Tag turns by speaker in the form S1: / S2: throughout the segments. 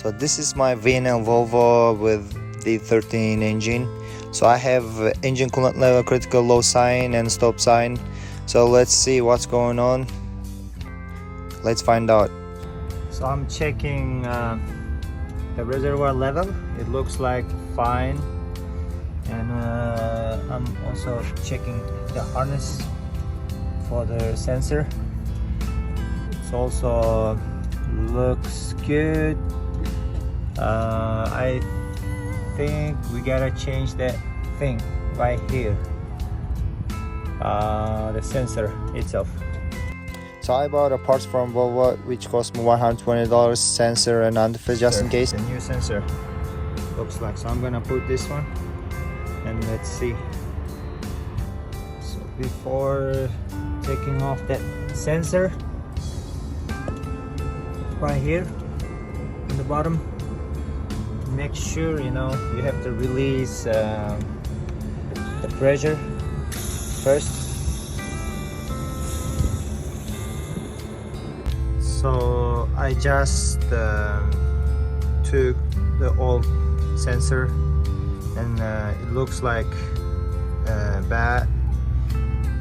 S1: So this is my VNL Volvo with D13 engine. So I have engine coolant level critical low sign and stop sign. So let's see what's going on. Let's find out. So I'm checking the reservoir level. It looks like fine, and I'm also checking the harness for the sensor. It also looks good. I think we gotta change that thing right here, the sensor itself. So I bought a parts from Volvo which cost me $120, sensor and antifreeze just in case. The new sensor looks like. So I'm gonna put this one and let's see. So before taking off that sensor, right here in the bottom, make sure you have to release the pressure first. So I just took the old sensor and it looks like bad,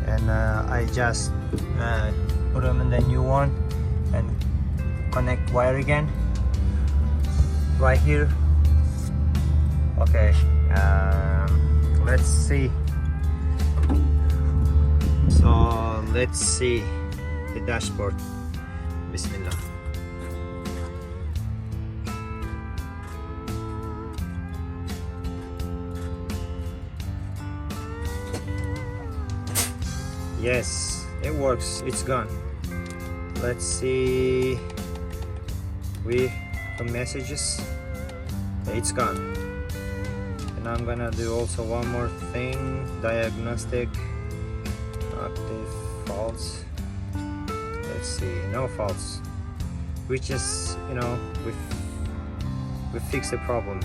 S1: and I just put them in the new one and connect wire again right here. Okay, let's see. So let's see the dashboard. Bismillah. Yes, it works. It's gone. Let's see with the messages. It's gone. And I'm gonna do also one more thing. Diagnostic. Active faults. Let's see, no faults, which is we fix the problem.